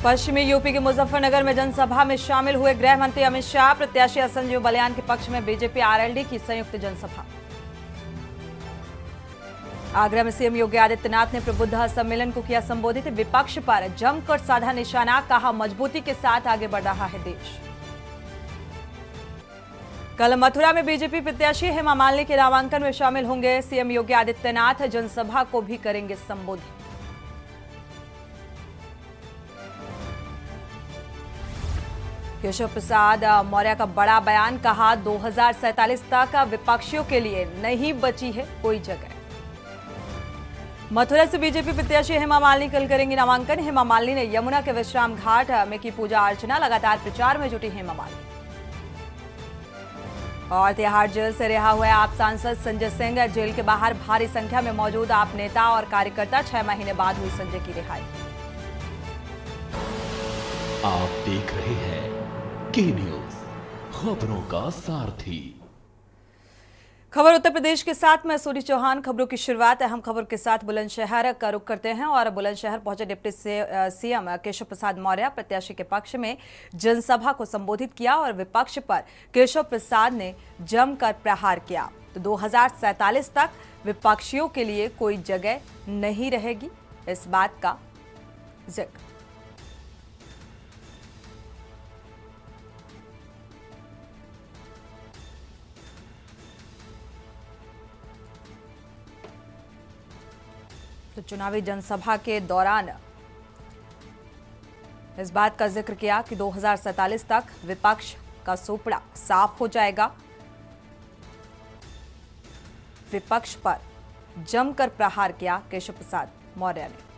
पश्चिमी यूपी के मुजफ्फरनगर में जनसभा में शामिल हुए गृह मंत्री अमित शाह। प्रत्याशी संजीव बलियान के पक्ष में बीजेपी आरएलडी की संयुक्त जनसभा। आगरा में सीएम योगी आदित्यनाथ ने प्रबुद्ध सम्मेलन को किया संबोधित। विपक्ष पर जमकर साधा निशाना, कहा मजबूती के साथ आगे बढ़ रहा है देश। कल मथुरा में बीजेपी प्रत्याशी हेमा मालिनी के नामांकन में शामिल होंगे सीएम योगी आदित्यनाथ। जनसभा को भी करेंगे संबोधित। केशव प्रसाद मौर्य का बड़ा बयान, कहा 2047 तक विपक्षियों के लिए नहीं बची है कोई जगह। मथुरा से बीजेपी प्रत्याशी हेमा मालिनी कल करेंगी नामांकन। हेमा मालिनी ने यमुना के विश्राम घाट में की पूजा अर्चना। लगातार प्रचार में जुटी हेमा मालिनी। और तिहाड़ जेल से रिहा हुए आप सांसद संजय सिंह। जेल के बाहर भारी संख्या में मौजूद आप नेता और कार्यकर्ता। 6 महीने बाद हुई संजय की रिहाई। आप देख रहे हैं के न्यूज, खबरों का सारथी। खबर उत्तर प्रदेश के साथ मैं सूरी चौहान। खबरों की शुरुआत अहम खबर के साथ बुलंदशहर का रुख करते हैं और बुलंदशहर पहुंचे डिप्टी सीएम केशव प्रसाद मौर्य। प्रत्याशी के पक्ष में जनसभा को संबोधित किया और विपक्ष पर केशव प्रसाद ने जमकर प्रहार किया। तो 2047 तक विपक्षियों के लिए कोई जगह नहीं रहेगी, इस बात का जिक्र। तो चुनावी जनसभा के दौरान इस बात का जिक्र किया कि 2047 तक विपक्ष का सोपड़ा साफ हो जाएगा। विपक्ष पर जमकर प्रहार किया केशव प्रसाद मौर्य ने।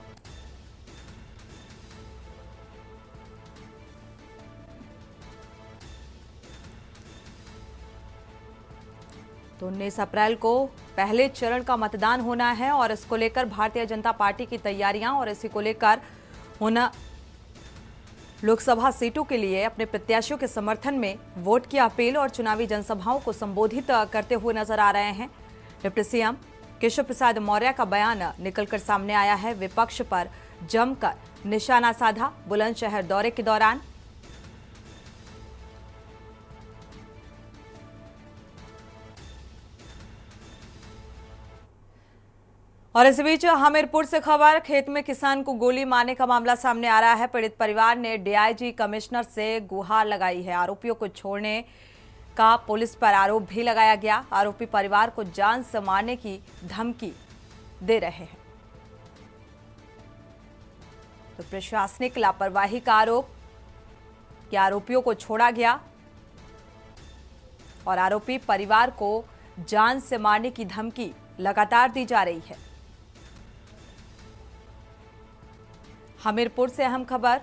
तो 19 अप्रैल को पहले चरण का मतदान होना है और इसको लेकर भारतीय जनता पार्टी की तैयारियां और इसी को लेकर होना लोकसभा सीटों के लिए अपने प्रत्याशियों के समर्थन में वोट की अपील और चुनावी जनसभाओं को संबोधित करते हुए नजर आ रहे हैं। डिप्टी सीएम केशव प्रसाद मौर्य का बयान निकलकर सामने आया है। विपक्ष पर जमकर निशाना साधा बुलंदशहर दौरे के दौरान। और इस बीच हमीरपुर से खबर, खेत में किसान को गोली मारने का मामला सामने आ रहा है। पीड़ित परिवार ने डीआईजी कमिश्नर से गुहार लगाई है। आरोपियों को छोड़ने का पुलिस पर आरोप भी लगाया गया। आरोपी परिवार को जान से मारने की धमकी दे रहे हैं। तो प्रशासनिक लापरवाही का आरोप कि आरोपियों को छोड़ा गया और आरोपी परिवार को जान से मारने की धमकी लगातार दी जा रही है। हमीरपुर से अहम खबर,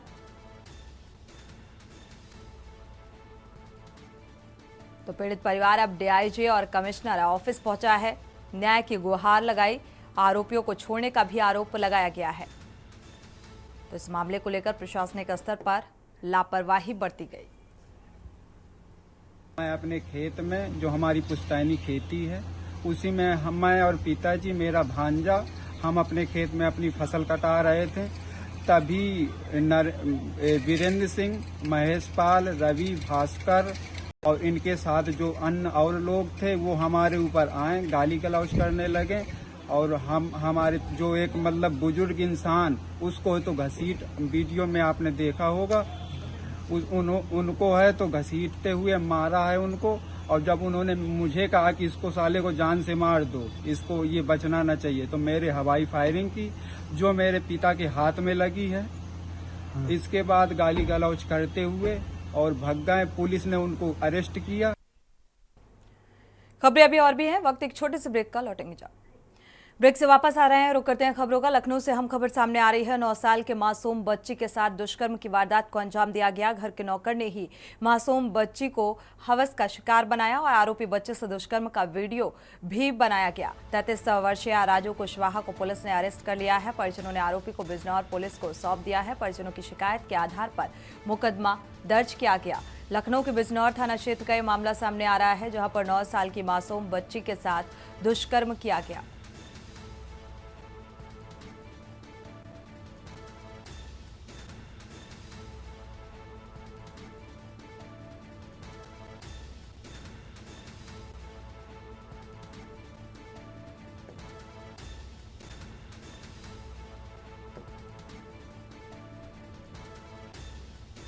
तो पीड़ित परिवार अब डीआईजी और कमिश्नर ऑफिस पहुंचा है। न्याय की गुहार लगाई। आरोपियों को छोड़ने का भी आरोप लगाया गया है। तो इस मामले को लेकर प्रशासनिक स्तर पर लापरवाही बरती गई। मैं अपने खेत में, जो हमारी पुश्तैनी खेती है, उसी में मैं और पिताजी, मेरा भांजा, हम अपने खेत में अपनी फसल कटा रहे थे। तभी वीरेंद्र सिंह, महेश पाल, रवि, भास्कर और इनके साथ जो अन्य और लोग थे वो हमारे ऊपर आए, गाली गलौज करने लगे। और हमारे जो एक मतलब बुजुर्ग इंसान, उसको तो घसीट, वीडियो में आपने देखा होगा, उनको है तो घसीटते हुए मारा है उनको। और जब उन्होंने मुझे कहा कि इसको साले को जान से मार दो, इसको ये बचना न चाहिए, तो मेरे हवाई फायरिंग की, जो मेरे पिता के हाथ में लगी है। इसके बाद गाली गलौज करते हुए और भग गए। पुलिस ने उनको अरेस्ट किया। खबरें अभी और भी हैं, वक्त एक छोटे से ब्रेक का, लौटेंगे जा। ब्रेक से वापस आ रहे हैं, रुक करते हैं खबरों का। लखनऊ से हम खबर सामने आ रही है। 9 साल के मासूम बच्ची के साथ दुष्कर्म की वारदात को अंजाम दिया गया। घर के नौकर ने ही मासूम बच्ची को हवस का शिकार बनाया और आरोपी बच्चे से दुष्कर्म का वीडियो भी बनाया गया। 33 वर्षीय राजू कुशवाहा को पुलिस ने अरेस्ट कर लिया है। परिजनों ने आरोपी को बिजनौर पुलिस को सौंप दिया है। परिजनों की शिकायत के आधार पर मुकदमा दर्ज किया गया। लखनऊ के बिजनौर थाना क्षेत्र का यह मामला सामने आ रहा है, जहां पर 9 साल की मासूम बच्ची के साथ दुष्कर्म किया गया।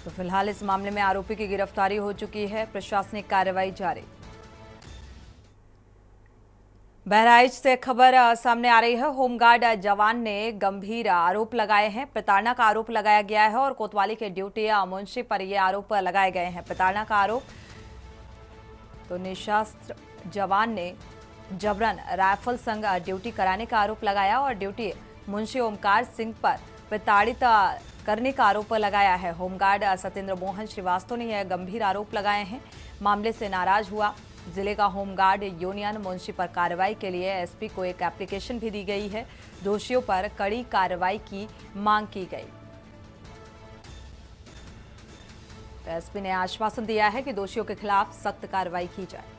तो फिलहाल इस मामले में आरोपी की गिरफ्तारी हो चुकी है, प्रशासनिक कार्रवाई जारी। बहराइच से खबर सामने आ रही है। होमगार्ड जवान ने गंभीर आरोप लगाए हैं, प्रताड़ना का आरोप लगाया गया है और कोतवाली के ड्यूटी मुंशी पर यह आरोप लगाए गए हैं। प्रताड़ना का आरोप तो निशस्त्र जवान ने जबरन राइफल संग ड्यूटी कराने का आरोप लगाया और ड्यूटी मुंशी ओमकार सिंह पर प्रताड़ित करने का आरोप लगाया है। होमगार्ड सत्येंद्र मोहन श्रीवास्तव ने यह गंभीर आरोप लगाए हैं। मामले से नाराज हुआ जिले का होमगार्ड यूनियन मुंशी पर कार्रवाई के लिए एसपी को एक एप्लीकेशन भी दी गई है। दोषियों पर कड़ी कार्रवाई की मांग की गई। तो एसपी ने आश्वासन दिया है कि दोषियों के खिलाफ सख्त कार्रवाई की जाए।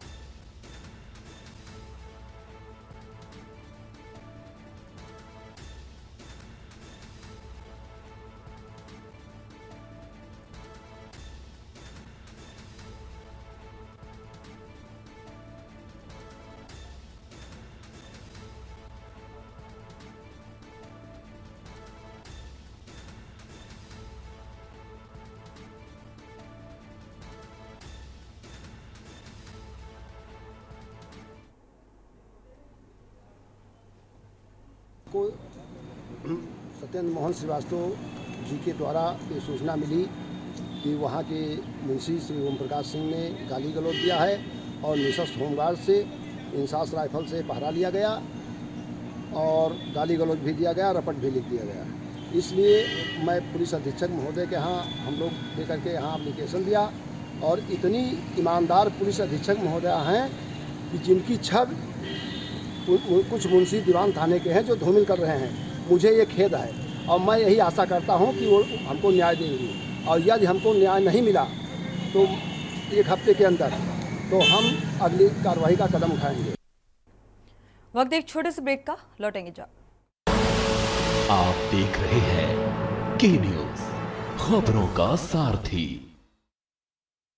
को सत्येंद्र मोहन श्रीवास्तव जी के द्वारा ये सूचना मिली कि वहाँ के मुंशी श्री ओम प्रकाश सिंह ने गाली गलौज दिया है और निशस्त्र होमगार्ड से इंसास राइफल से पहरा लिया गया और गाली गलौज भी दिया गया, रपट भी लिख दिया गया। इसलिए मैं पुलिस अधीक्षक महोदय के यहाँ हम लोग लेकर के यहाँ एप्लीकेशन दिया और इतनी ईमानदार पुलिस अधीक्षक महोदय हैं कि जिनकी छवि कुछ मुंशी दीवान थाने के हैं जो धूमिल कर रहे हैं। मुझे ये खेद है और मैं यही आशा करता हूं कि वो हमको न्याय देंगी और यदि हमको न्याय नहीं मिला तो 1 हफ्ते के अंदर तो हम अगली कार्रवाई का कदम उठाएंगे। वक्त एक छोटे से ब्रेक का, लौटेंगे जब। आप देख रहे हैं के न्यूज, खबरों का सारथी।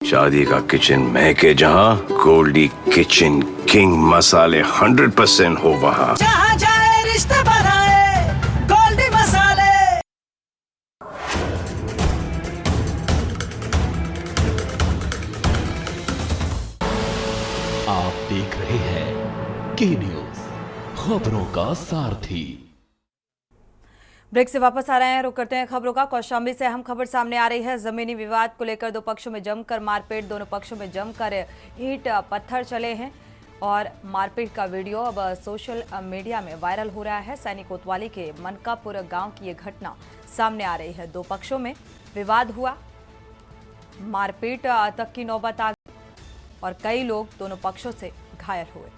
शादी का किचन महके जहां, गोल्डी किचन किंग मसाले 100% हो वहां। जहां जाए रिश्ते बनाए गोल्डी मसाले। आप देख रहे हैं के न्यूज, खबरों का सारथी। ब्रेक से वापस आ रहे हैं, रुक करते हैं खबरों का। कौशाम्बी से अहम खबर सामने आ रही है। जमीनी विवाद को लेकर दो पक्षों में जमकर मारपीट, दोनों पक्षों में जमकर ईंट पत्थर चले हैं और मारपीट का वीडियो अब सोशल मीडिया में वायरल हो रहा है। सैनिक कोतवाली के मनकापुर गांव की ये घटना सामने आ रही है। दो पक्षों में विवाद हुआ, मारपीट तक की नौबत आ गई और कई लोग दोनों पक्षों से घायल हुए।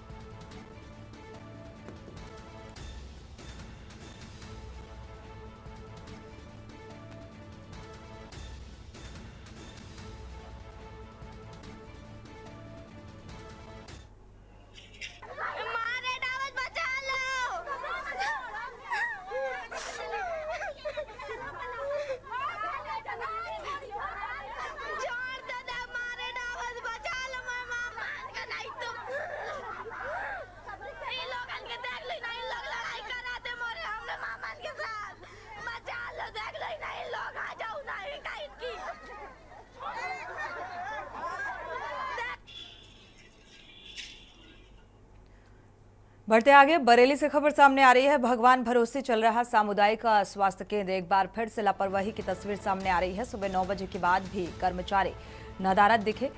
बढ़ते आगे, बरेली से खबर सामने आ रही है। भगवान भरोसे चल रहा सामुदायिक स्वास्थ्य केंद्र एक बार फिर से लापरवाही की तस्वीर सामने आ रही है। सुबह 9 बजे के बाद भी कर्मचारी नदारद दिखे।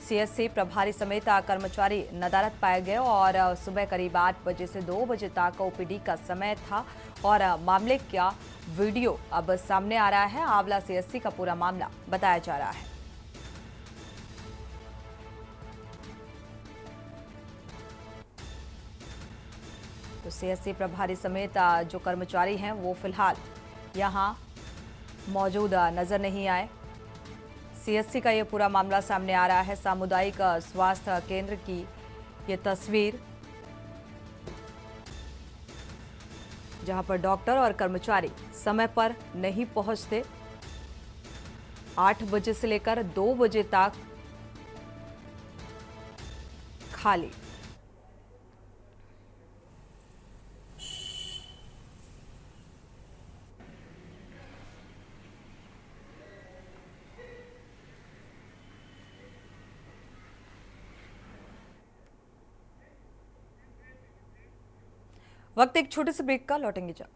सीएससी प्रभारी समेत कर्मचारी नदारद पाए गए और सुबह करीब 8 बजे से 2 बजे तक ओपीडी का समय था और मामले का वीडियो अब सामने आ रहा है। आंवला सीएससी का पूरा मामला बताया जा रहा है। तो सीएससी प्रभारी समेत जो कर्मचारी हैं वो फिलहाल यहां मौजूद नजर नहीं आए। सीएससी का ये पूरा मामला सामने आ रहा है। सामुदायिक स्वास्थ्य केंद्र की ये तस्वीर, जहां पर डॉक्टर और कर्मचारी समय पर नहीं पहुंचते। 8 बजे से लेकर 2 बजे तक खाली। वक्त एक छोटे से ब्रेक का, लौटेंगे जब।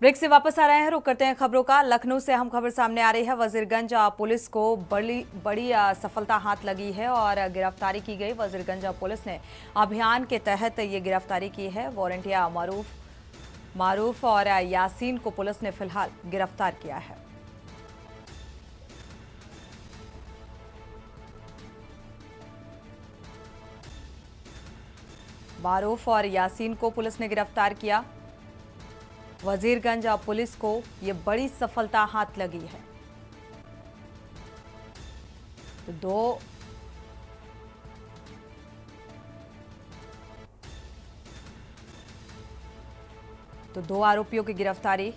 ब्रेक से वापस आ रहे हैं, रुक करते हैं खबरों का। लखनऊ से हम खबर सामने आ रही है। वजीरगंज पुलिस को बड़ी सफलता हाथ लगी है और गिरफ्तारी की गई। वजीरगंज पुलिस ने अभियान के तहत ये गिरफ्तारी की है। वारंटिया मारूफ और यासीन को पुलिस ने फिलहाल गिरफ्तार किया है। मारूफ और यासीन को पुलिस ने गिरफ्तार किया। वजीरगंज पुलिस को ये बड़ी सफलता हाथ लगी है। तो दो आरोपियों की गिरफ्तारी।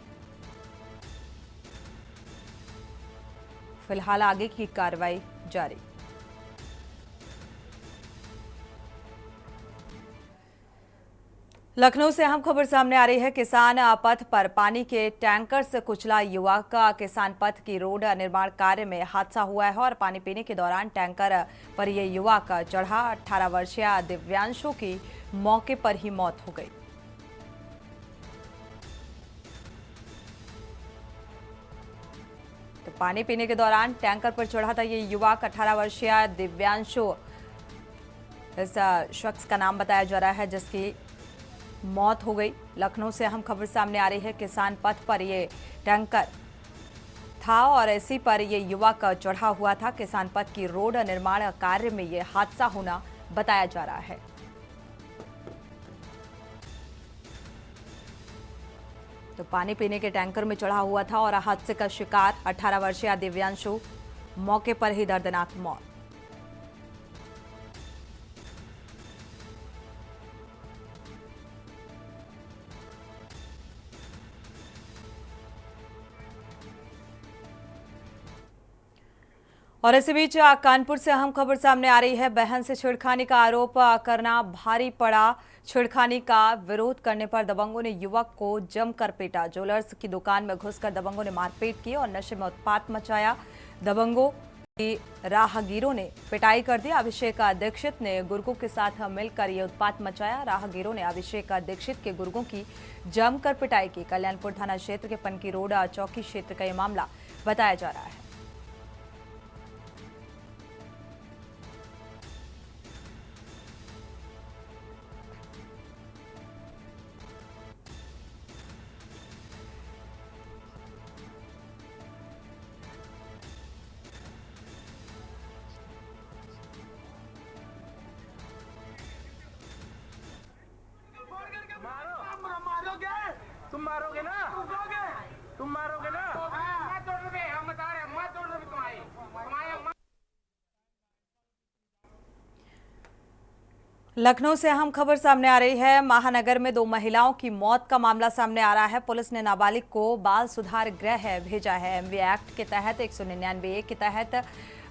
फिलहाल आगे की कार्रवाई जारी। लखनऊ से अहम खबर सामने आ रही है। किसान पथ पर पानी के टैंकर से कुचला युवक का किसान पथ की रोड निर्माण कार्य में हादसा हुआ है और पानी पीने के दौरान टैंकर पर यह युवक चढ़ा। 18 वर्षीय दिव्यांशु की मौके पर ही मौत हो गई। तो पानी पीने के दौरान टैंकर पर चढ़ा था ये युवक। 18 वर्षीय दिव्यांशु इस शख्स का नाम बताया जा रहा है, जिसकी मौत हो गई। लखनऊ से अहम खबर सामने आ रही है। किसान पथ पर ये टैंकर था और इसी पर ये युवक चढ़ा हुआ था। किसान पथ की रोड निर्माण कार्य में ये हादसा होना बताया जा रहा है। तो पानी पीने के टैंकर में चढ़ा हुआ था और हादसे का शिकार 18 वर्षीय दिव्यांशु, मौके पर ही दर्दनाक मौत। और इसी बीच कानपुर से अहम खबर सामने आ रही है। बहन से छेड़खानी का आरोप करना भारी पड़ा। छेड़खानी का विरोध करने पर दबंगों ने युवक को जमकर पीटा। ज्वेलर्स की दुकान में घुसकर दबंगों ने मारपीट की और नशे में उत्पात मचाया। दबंगों की राहगीरों ने पिटाई कर दी। अभिषेक दीक्षित ने गुर्गों के साथ मिलकर ये उत्पात मचाया। राहगीरों ने अभिषेक दीक्षित के गुर्गों की जमकर पिटाई की। कल्याणपुर थाना क्षेत्र के पनकी रोड चौकी क्षेत्र का ये मामला बताया जा रहा है। तुम मारोगे ना, तुम मारोगे ना। लखनऊ से अहम खबर सामने आ रही है। महानगर में 2 महिलाओं की मौत का मामला सामने आ रहा है। पुलिस ने नाबालिग को बाल सुधार गृह भेजा है। एमवी एक्ट के तहत 199A के तहत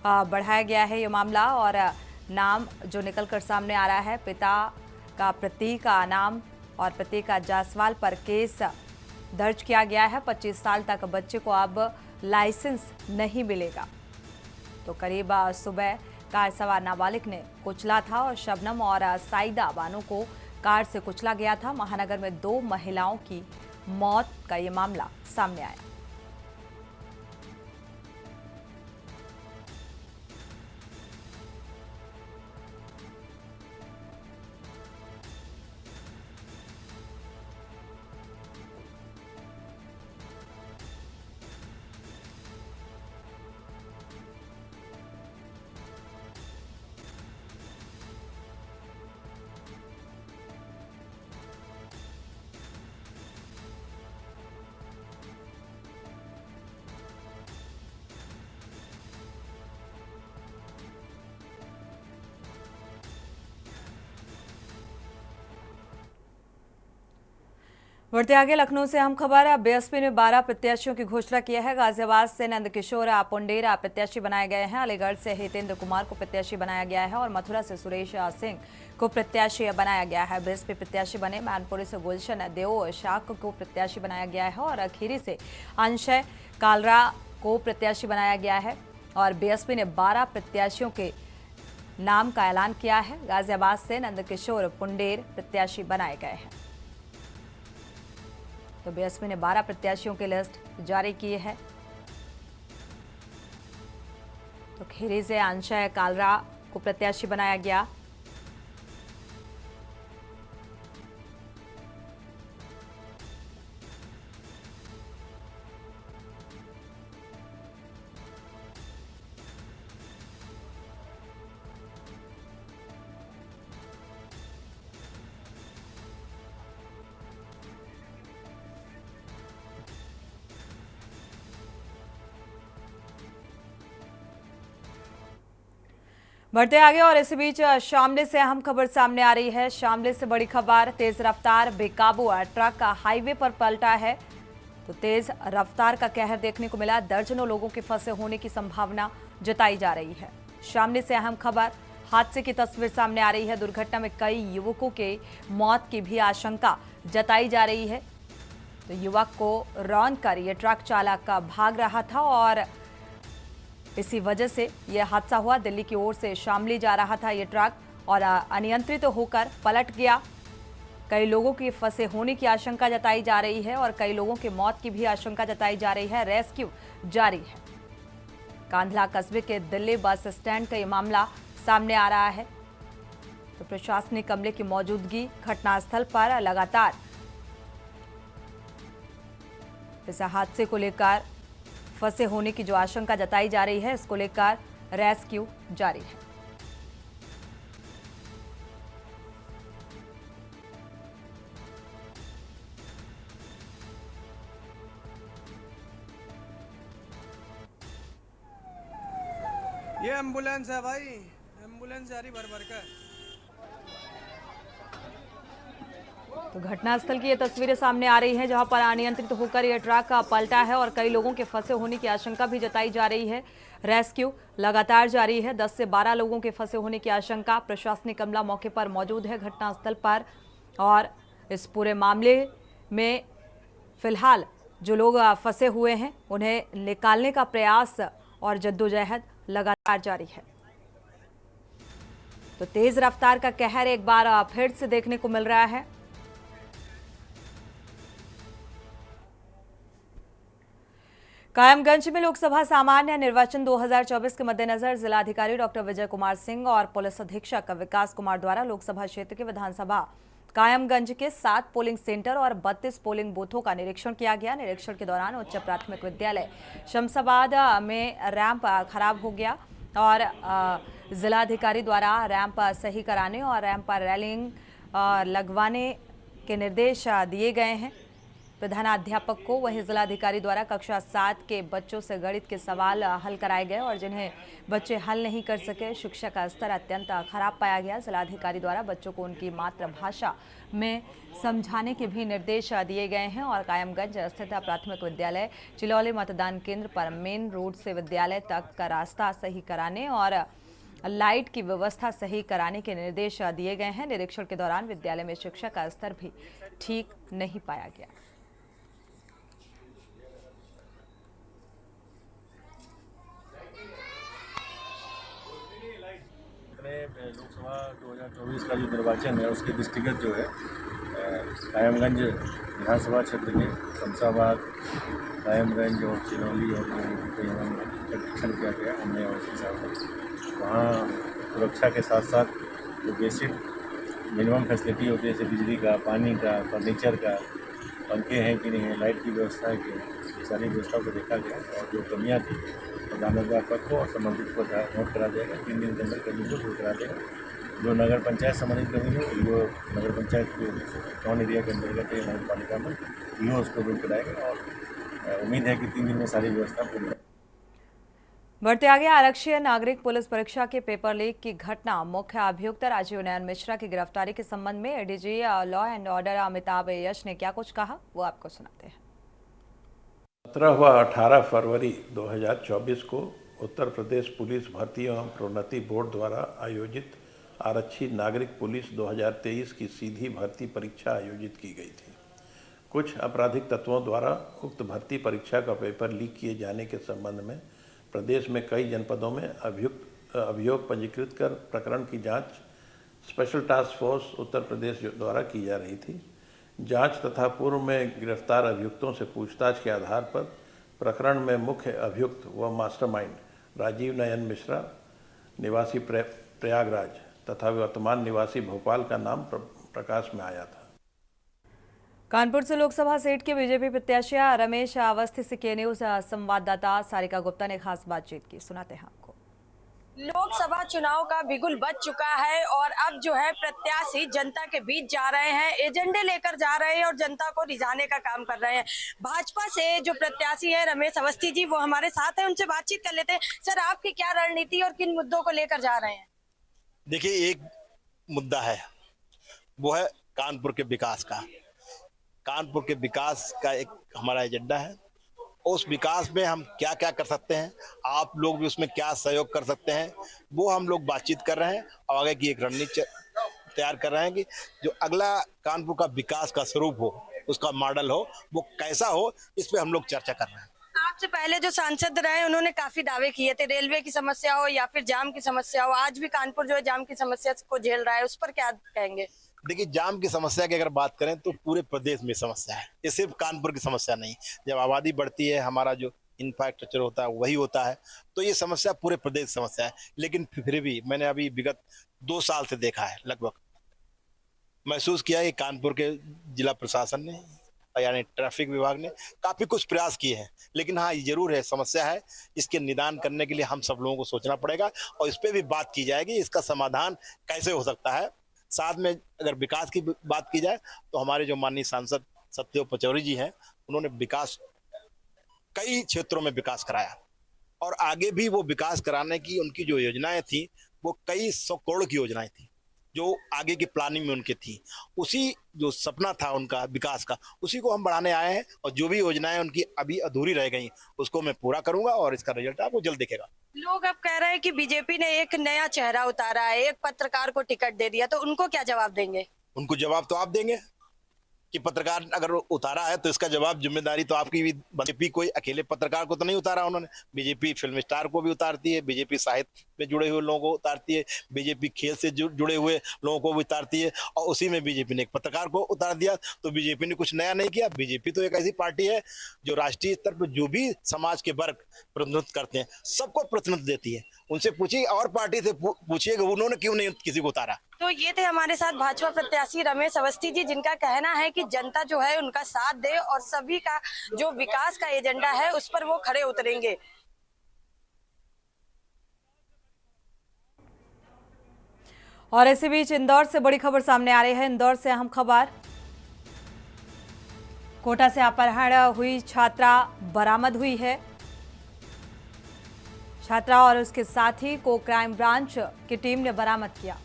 बढ़ाया गया है ये मामला। और नाम जो निकलकर सामने आ रहा है, पिता का प्रतीक नाम और प्रतीक जायसवाल पर केस दर्ज किया गया है। 25 साल तक बच्चे को अब लाइसेंस नहीं मिलेगा। तो करीब सुबह कार सवार नाबालिग ने कुचला था और शबनम और साइदा बानो को कार से कुचला गया था। महानगर में 2 महिलाओं की मौत का ये मामला सामने आया। बढ़ते आगे, लखनऊ से हम खबर है। बीएसपी ने 12 प्रत्याशियों की घोषणा की है। गाजियाबाद से नंदकिशोर पुंडेरा प्रत्याशी बनाए गए हैं। अलीगढ़ से हितेंद्र कुमार को प्रत्याशी बनाया गया है और मथुरा से सुरेश सिंह को प्रत्याशी बनाया गया है। बीएसपी प्रत्याशी बने मैनपुरी से गुलशन देव शाक को प्रत्याशी बनाया गया है और खीरी से अंशय कालरा को प्रत्याशी बनाया गया है। और बीएसपी ने 12 प्रत्याशियों के नाम का ऐलान किया है। गाजियाबाद से नंदकिशोर पुंडेर प्रत्याशी बनाए गए हैं। तो बीएसपी ने 12 प्रत्याशियों की लिस्ट जारी की है। तो खेरी से अंशय कालरा को प्रत्याशी बनाया गया। बढ़ते आगे और इसी बीच शामली से अहम खबर सामने आ रही है। शामली से बड़ी खबर, तेज रफ्तार बेकाबू ट्रक हाईवे पर पलटा है। तो तेज रफ्तार का कहर देखने को मिला। दर्जनों लोगों के फंसे होने की संभावना जताई जा रही है। शामली से अहम खबर, हादसे की तस्वीर सामने आ रही है। दुर्घटना में कई युवकों के मौत की भी आशंका जताई जा रही है। तो युवक को रौंदकर ये ट्रक चालक भाग रहा था और इसी वजह से यह हादसा हुआ। दिल्ली की ओर से शामली जा रहा था ये ट्रक और अनियंत्रित होकर पलट गया। कई लोगों की फंसे होने की आशंका जताई जा रही है और कई लोगों की मौत की भी आशंका जताई जा रही है। रेस्क्यू जारी है। कांधला कस्बे के दिल्ली बस स्टैंड का ये मामला सामने आ रहा है। तो प्रशासनिक अमले की मौजूदगी घटनास्थल पर लगातार इस हादसे को लेकर फंसे होने की जो आशंका जताई जा रही है, इसको लेकर रेस्क्यू जारी है। ये एम्बुलेंस है भाई, एम्बुलेंस जा रही भर भर कर। तो घटनास्थल की ये तस्वीरें सामने आ रही हैं जहां पर अनियंत्रित होकर यह ट्रक पलटा है और कई लोगों के फंसे होने की आशंका भी जताई जा रही है। रेस्क्यू लगातार जारी है। 10 से 12 लोगों के फंसे होने की आशंका। प्रशासनिक अमला मौके पर मौजूद है घटनास्थल पर और इस पूरे मामले में फिलहाल जो लोग फंसे हुए हैं उन्हें निकालने का प्रयास और जद्दोजहद लगातार जारी है। तो तेज रफ्तार का कहर एक बार फिर से देखने को मिल रहा है। कायमगंज में लोकसभा सामान्य निर्वाचन 2024 के मद्देनजर जिलाधिकारी डॉक्टर विजय कुमार सिंह और पुलिस अधीक्षक विकास कुमार द्वारा लोकसभा क्षेत्र के विधानसभा कायमगंज के 7 पोलिंग सेंटर और 32 पोलिंग बूथों का निरीक्षण किया गया। निरीक्षण के दौरान उच्च प्राथमिक विद्यालय शमशाबाद में रैंप खराब हो गया और जिलाधिकारी द्वारा रैंप सही कराने और रैंप पर रेलिंग लगवाने के निर्देश दिए गए हैं प्रधानाध्यापक को। वहीं जिलाधिकारी द्वारा कक्षा 7 के बच्चों से गणित के सवाल हल कराए गए और जिन्हें बच्चे हल नहीं कर सके, शिक्षा का स्तर अत्यंत खराब पाया गया। जिलाधिकारी द्वारा बच्चों को उनकी मातृभाषा में समझाने के भी निर्देश दिए गए हैं और कायमगंज स्थित प्राथमिक विद्यालय चिलौली मतदान केंद्र पर मेन रोड से विद्यालय तक का रास्ता सही कराने और लाइट की व्यवस्था सही कराने के निर्देश दिए गए हैं। निरीक्षण के दौरान विद्यालय में शिक्षा का स्तर भी ठीक नहीं पाया गया। लोकसभा 2024 का जो निर्वाचन है उसके दृष्टिगत जो है कायमगंज विधानसभा क्षेत्र में शमशाबाद, कायमगंज और चिलौली और निरीक्षण किया गया हमने और उसके साथ वहाँ सुरक्षा के साथ साथ जो बेसिक मिनिमम फैसिलिटी होती है जैसे बिजली का, पानी का, फर्नीचर का, पंखे हैं कि नहीं है, लाइट की व्यवस्था है कि सारी व्यवस्था को देखा गया और जो कमियाँ थी प्रधानाध्यापक को और संबंधित को नोट करा देगा। 3 दिन के अंदर कमी को दूर करा देगा। जो नगर पंचायत संबंधित कमी है वो नगर पंचायत के टाउन एरिया के अंतर्गत है नगर पालिका में वो उसको दूर कराएगा और उम्मीद है कि 3 दिन में सारी व्यवस्था पूरी। बढ़ते आगे, आरक्षी नागरिक पुलिस परीक्षा के पेपर लीक की घटना, मुख्य अभियुक्त राजीव नयन मिश्रा की गिरफ्तारी के संबंध में ADG law and order Amitabh Yash ने क्या कुछ कहा, वो आपको सुनाते हैं। 17 व 18 फरवरी 2024 को उत्तर प्रदेश पुलिस भर्ती एवं प्रोन्नति बोर्ड द्वारा आयोजित आरक्षी नागरिक पुलिस 2023 की सीधी भर्ती परीक्षा आयोजित की गई थी। कुछ आपराधिक तत्वों द्वारा उक्त भर्ती परीक्षा का पेपर लीक किए जाने के संबंध में प्रदेश में कई जनपदों में अभियोग पंजीकृत कर प्रकरण की जांच special task force Uttar Pradesh द्वारा की जा रही थी। जांच तथा पूर्व में गिरफ्तार अभियुक्तों से पूछताछ के आधार पर प्रकरण में मुख्य अभियुक्त व मास्टरमाइंड राजीव नयन मिश्रा निवासी प्रयागराज तथा वर्तमान निवासी भोपाल का नाम प्रकाश में आया था। कानपुर से लोकसभा सीट के बीजेपी प्रत्याशी रमेश अवस्थी से के न्यूज संवाददाता सारिका गुप्ता ने खास बातचीत की, सुनाते हैं आपको। लोकसभा चुनाव का बिगुल बज चुका है और अब जो है प्रत्याशी जनता के बीच जा रहे हैं, एजेंडे लेकर जा रहे हैं और जनता को रिझाने का काम कर रहे हैं। भाजपा से जो प्रत्याशी है रमेश अवस्थी जी, वो हमारे साथ हैं, उनसे बातचीत कर लेते हैं। सर, आपकी क्या रणनीति और किन मुद्दों को लेकर जा रहे हैं? देखिए, एक मुद्दा है, वो है कानपुर के विकास का। कानपुर के विकास का एक हमारा एजेंडा है। उस विकास में हम क्या क्या कर सकते हैं, आप लोग भी उसमें क्या सहयोग कर सकते हैं, वो हम लोग बातचीत कर रहे हैं और आगे की एक रणनीति तैयार कर रहे हैं कि जो अगला कानपुर का विकास का स्वरूप हो, उसका मॉडल हो, वो कैसा हो, इस पे हम लोग चर्चा कर रहे हैं। आपसे पहले जो सांसद रहे उन्होंने काफी दावे किए थे, रेलवे की समस्या हो या फिर जाम की समस्या हो। आज भी कानपुर जो है जाम की समस्या को झेल रहा है, उस पर क्या कहेंगे? देखिए, जाम की समस्या की अगर बात करें तो पूरे प्रदेश में समस्या है, ये सिर्फ कानपुर की समस्या नहीं। जब आबादी बढ़ती है, हमारा जो इंफ्रास्ट्रक्चर होता है वही होता है, तो ये समस्या पूरे प्रदेश की समस्या है। लेकिन फिर भी मैंने अभी विगत 2 साल से देखा है, लगभग महसूस किया कि कानपुर के जिला प्रशासन ने यानी ट्रैफिक विभाग ने काफी कुछ प्रयास किए हैं। लेकिन हाँ, ये जरूर है, समस्या है, इसके निदान करने के लिए हम सब लोगों को सोचना पड़ेगा और इस पे भी बात की जाएगी, इसका समाधान कैसे हो सकता है। साथ में अगर विकास की बात की जाए तो हमारे जो माननीय सांसद सत्यदेव पचौरी जी हैं, उन्होंने विकास कई क्षेत्रों में विकास कराया और आगे भी वो विकास कराने की उनकी जो योजनाएं थी, वो कई 100 करोड़ की योजनाएं थी जो आगे की प्लानिंग में उनकी थी। उसी जो सपना था उनका विकास का, उसी को हम बढ़ाने आए हैं और जो भी योजनाएं उनकी अभी अधूरी रह गई उसको मैं पूरा करूंगा और इसका रिजल्ट आपको जल्द दिखेगा। लोग अब कह रहे हैं कि बीजेपी ने एक नया चेहरा उतारा है, एक पत्रकार को टिकट दे दिया, तो उनको क्या जवाब देंगे? उनको जवाब तो आप देंगे कि पत्रकार अगर उतारा है तो इसका जवाब जिम्मेदारी तो आपकी भी। बीजेपी कोई अकेले पत्रकार को तो नहीं उतारा उन्होंने, बीजेपी फिल्म स्टार को भी उतारती है, बीजेपी साहित्य में जुड़े हुए लोगों को उतारती है, बीजेपी खेल से जुड़े हुए लोगों को भी उतारती है और उसी में बीजेपी ने एक पत्रकार को उतार दिया। तो बीजेपी ने कुछ नया नहीं किया। बीजेपी तो एक ऐसी पार्टी है जो राष्ट्रीय स्तर पर जो भी समाज के वर्ग प्रतिनिधित्व करते हैं सबको प्रतिनिधित्व देती है। उनसे पूछिए और पार्टी से पूछिएगा उन्होंने क्यों नहीं किसी को उतारा। तो ये थे हमारे साथ भाजपा प्रत्याशी रमेश अवस्थी जी, जिनका कहना है कि जनता जो है उनका साथ दे और सभी का जो विकास का एजेंडा है उस पर वो खड़े उतरेंगे। और इसी बीच इंदौर से बड़ी खबर सामने आ रही है। इंदौर से अहम खबर, कोटा से अपहरण हुई छात्रा बरामद हुई है। छात्रा और उसके साथी को क्राइम ब्रांच की टीम ने बरामद किया।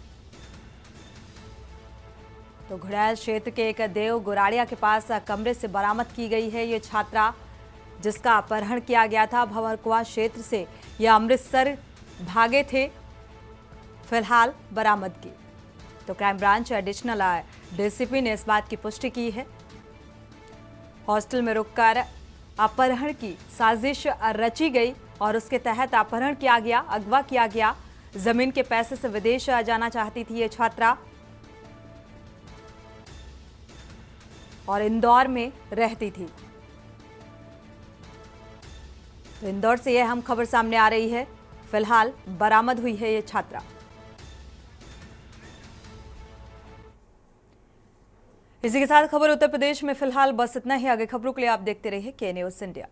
तो घड़ैल क्षेत्र के एक देव गुराड़िया के पास कमरे से बरामद की गई है ये छात्रा, जिसका अपहरण किया गया था। भंवरकुआं क्षेत्र से यह अमृतसर भागे थे, फिलहाल बरामदगी। तो क्राइम ब्रांच एडिशनल डीसीपी ने इस बात की पुष्टि की है। हॉस्टल में रुककर अपहरण की साजिश रची गई और उसके तहत अपहरण किया गया, अगवा किया गया। जमीन के पैसे से विदेश जाना चाहती थी ये छात्रा और इंदौर में रहती थी। तो इंदौर से यह अहम खबर सामने आ रही है। फिलहाल बरामद हुई है ये छात्रा। इसी के साथ खबर उत्तर प्रदेश में फिलहाल बस इतना ही। आगे खबरों के लिए आप देखते रहिए के न्यूज़ इंडिया।